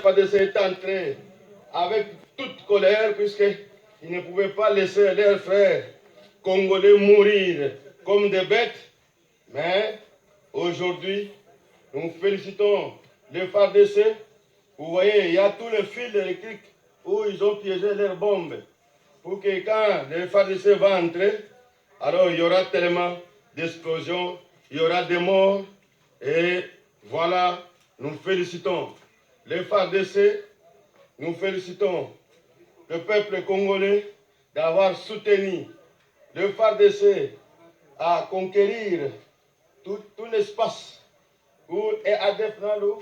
FARDC est entré avec toute colère puisqu'ils ne pouvaient pas laisser leurs frères congolais mourir comme des bêtes. Mais aujourd'hui, nous félicitons les FARDC. Vous voyez, il y a tout le fil électrique où ils ont piégé leurs bombes. Pour que quand les FARDC vont entrer, alors il y aura tellement d'explosions, il y aura des morts. Et voilà, nous félicitons les FARDC, nous félicitons le peuple congolais d'avoir soutenu le FARDC à conquérir tout l'espace où ADF Nalo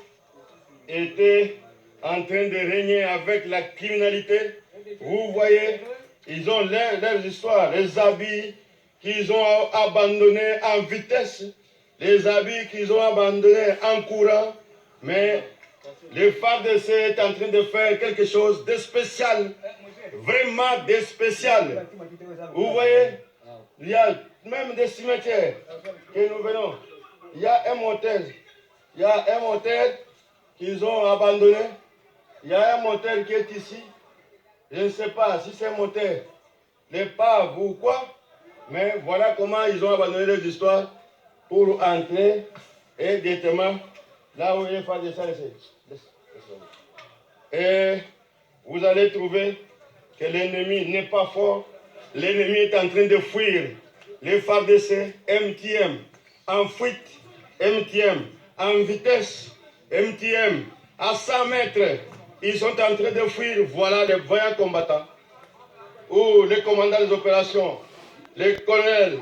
était en train de régner avec la criminalité. Vous voyez, ils ont leurs histoires, les habits qu'ils ont abandonnés en vitesse, les habits qu'ils ont abandonnés en courant, mais le FARDC est en train de faire quelque chose de spécial, vraiment de spécial. Vous voyez, il y a même des cimetières que nous venons. Il y a un motel qu'ils ont abandonné. Il y a un motel qui est ici. Je ne sais pas si c'est un motel, l'épave ou quoi, mais voilà comment ils ont abandonné les histoires pour entrer et directement là où il faut des ça. Et vous allez trouver que l'ennemi n'est pas fort. L'ennemi est en train de fuir. Les FARDC, MTM, en fuite, MTM, en vitesse, MTM, à 100 mètres. Ils sont en train de fuir. Voilà les vaillants combattants. Ou les commandants des opérations, les colonels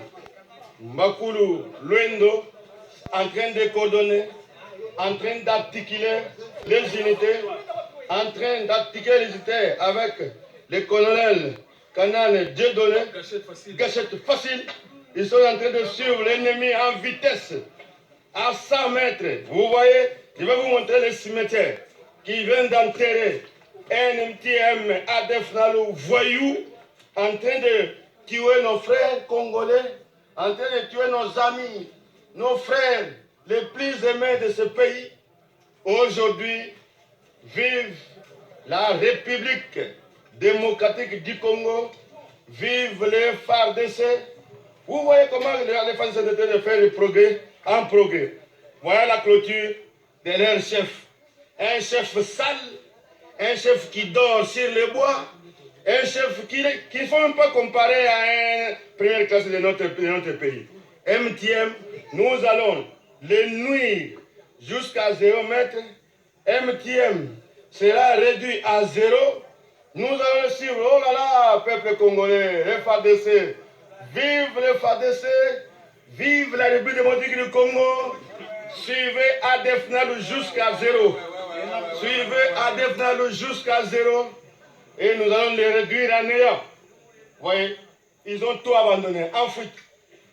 Makulu, Luendo, en train de coordonner, en train d'articuler les unités, en train d'articuler les unités avec les colonels Canal Dieudonné, gâchette facile. Ils sont en train de suivre l'ennemi en vitesse, à 100 mètres. Vous voyez, je vais vous montrer les cimetières qui viennent d'enterrer un MTM ADF Nalo voyou, en train de tuer nos frères congolais, en train de tuer nos amis, nos frères les plus aimés de ce pays. Aujourd'hui, vive la République démocratique du Congo, vive les FARDC. Vous voyez comment les FARDC sont en train de faire le progrès en progrès. Voilà la clôture de leur chef. Un chef sale, un chef qui dort sur les bois, un chef qui ne faut même pas comparer à une première classe de notre pays. MTM, nous allons les nuire jusqu'à 0 mètre. MTM sera réduit à 0. Nous allons suivre, oh là là, peuple congolais, les FARDC. Vive les FARDC, vive la République démocratique du Congo. Suivez ADF Nalo jusqu'à 0. Suivez ADF Nalo jusqu'à 0. Et nous allons les réduire à néant. Vous voyez, ils ont tout abandonné, en fuite,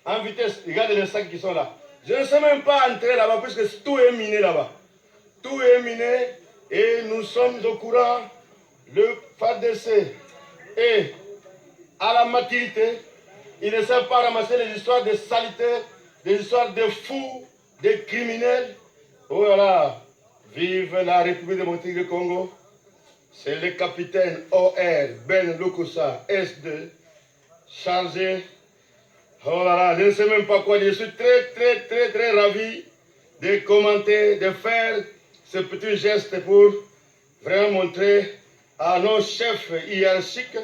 en vitesse. Regardez les sacs qui sont là. Je ne sais même pas entrer là-bas puisque tout est miné là-bas. Tout est miné et nous sommes au courant. Le FARDC est à la maturité. Ils ne savent pas ramasser les histoires de saleté, des histoires de fous, de criminels. Oh là là, vive la République démocratique du Congo. C'est le capitaine OR Ben Lukusa S2 chargé. Oh là là, je ne sais même pas quoi dire. Je suis très ravi de commenter, de faire ce petit geste pour vraiment montrer à nos chefs hiérarchiques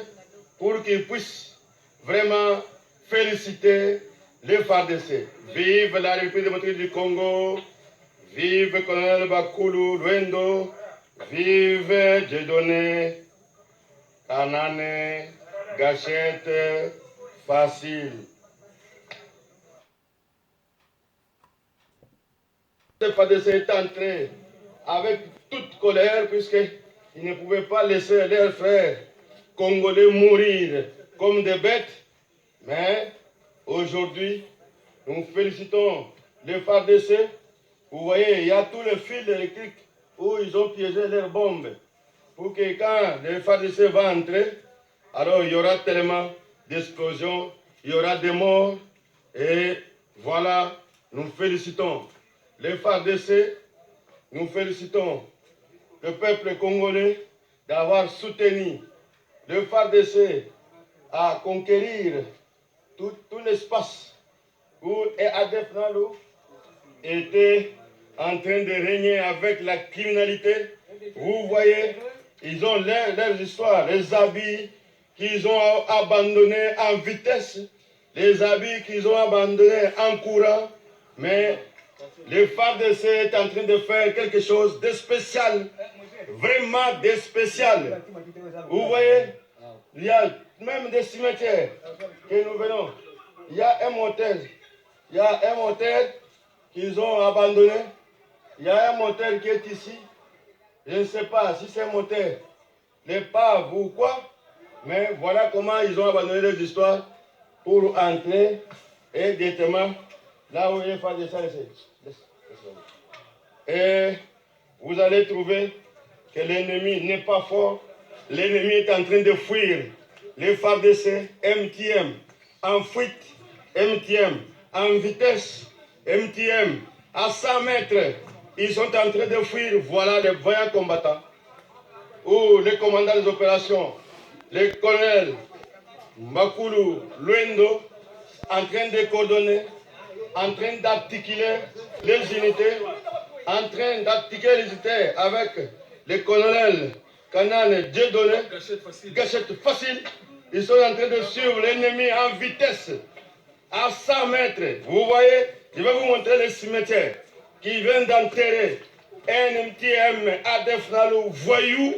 pour qu'ils puissent vraiment féliciter les FARDC. Vive la République démocratique du Congo, vive Colonel Bakulu Luendo, vive Dieudonné, Kanane, Gâchette, Facile. Le FARDC est entré avec toute colère puisqu'ils ne pouvaient pas laisser leurs frères congolais mourir comme des bêtes. Mais aujourd'hui, nous félicitons les FARDC. Vous voyez, il y a tout le fil électrique où ils ont piégé leurs bombes. Pour que quand les FARDC vont entrer, alors il y aura tellement d'explosions, il y aura des morts. Et voilà, nous félicitons les FARDC, nous félicitons le peuple congolais d'avoir soutenu le FARDC à conquérir tout l'espace où Adef Nalo était en train de régner avec la criminalité. Vous voyez, ils ont leurs histoires, les habits qu'ils ont abandonnés en vitesse, les habits qu'ils ont abandonnés en courant, mais le FARDC est en train de faire quelque chose de spécial, vraiment de spécial. Vous voyez, il y a même des cimetières que nous venons. Il y a un motel qu'ils ont abandonné. Il y a un motel qui est ici. Je ne sais pas si c'est un motel, l'épave ou quoi, mais voilà comment ils ont abandonné les histoires pour entrer et directement là où il faut des ça. Et vous allez trouver que l'ennemi n'est pas fort. L'ennemi est en train de fuir. Les FARDC, MTM, en fuite, MTM, en vitesse, MTM, à 100 mètres, ils sont en train de fuir. Voilà les vaillants combattants. Ou les commandants des opérations, les colonels Makulu, Luendo, en train de coordonner, en train d'articuler les unités, en train d'articuler les unités avec les colonels Canal Dieudonné, gâchette facile. Ils sont en train de suivre l'ennemi en vitesse, à 100 mètres. Vous voyez, je vais vous montrer les cimetières qui viennent d'enterrer un MTM Adef Nalo voyou,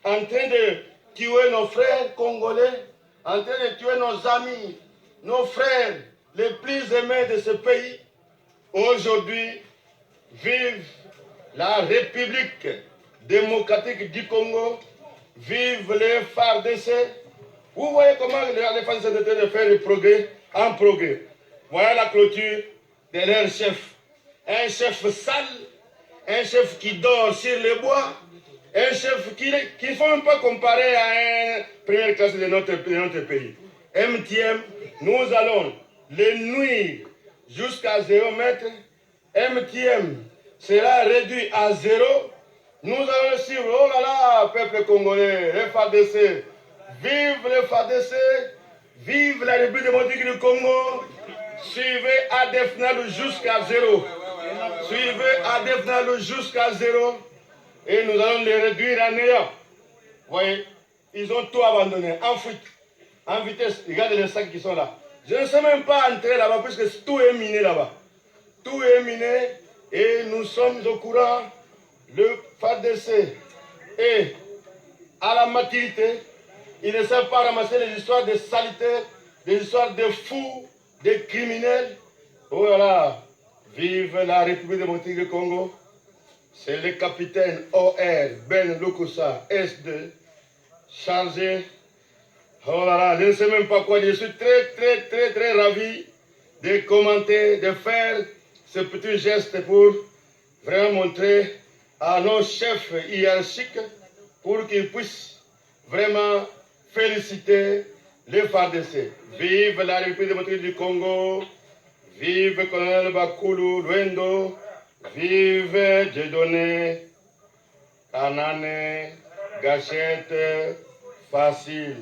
en train de tuer nos frères congolais, en train de tuer nos amis, nos frères les plus aimés de ce pays. Aujourd'hui, vive la République démocratique du Congo, vive les FARDC. Vous voyez comment les FARDC sont en train de faire le progrès en progrès. Voilà la clôture de leur chef. Un chef sale, un chef qui dort sur les bois, un chef qui ne faut même pas comparer à une première classe de notre pays. MTM, nous allons les nuire jusqu'à 0 mètre. MTM sera réduit à 0. Nous allons le suivre. Oh là là, peuple congolais, les FARDC. Vive les FARDC, vive la République démocratique du Congo. Suivez Adef Nalo jusqu'à 0. Suivez Adef Nalo jusqu'à 0. Et nous allons les réduire à néant. Vous voyez, ils ont tout abandonné, en fuite, en vitesse. Regardez les sacs qui sont là. Je ne sais même pas entrer là-bas puisque tout est miné là-bas. Tout est miné et nous sommes au courant. Le FARDC est à la maturité. Ils ne savent pas ramasser les histoires de saleté, des histoires de fous, de criminels. Oh là là, vive la République démocratique du Congo. C'est le capitaine OR Ben Lukusa S2 chargé. Oh là là, je ne sais même pas quoi dire. Je suis très ravi de commenter, de faire ce petit geste pour vraiment montrer à nos chefs hiérarchiques pour qu'ils puissent vraiment féliciter les FARDC. Vive la République démocratique du Congo, vive Colonel Bakulu Luendo, vive Dieudonné, Kanane, Gâchette, Facile.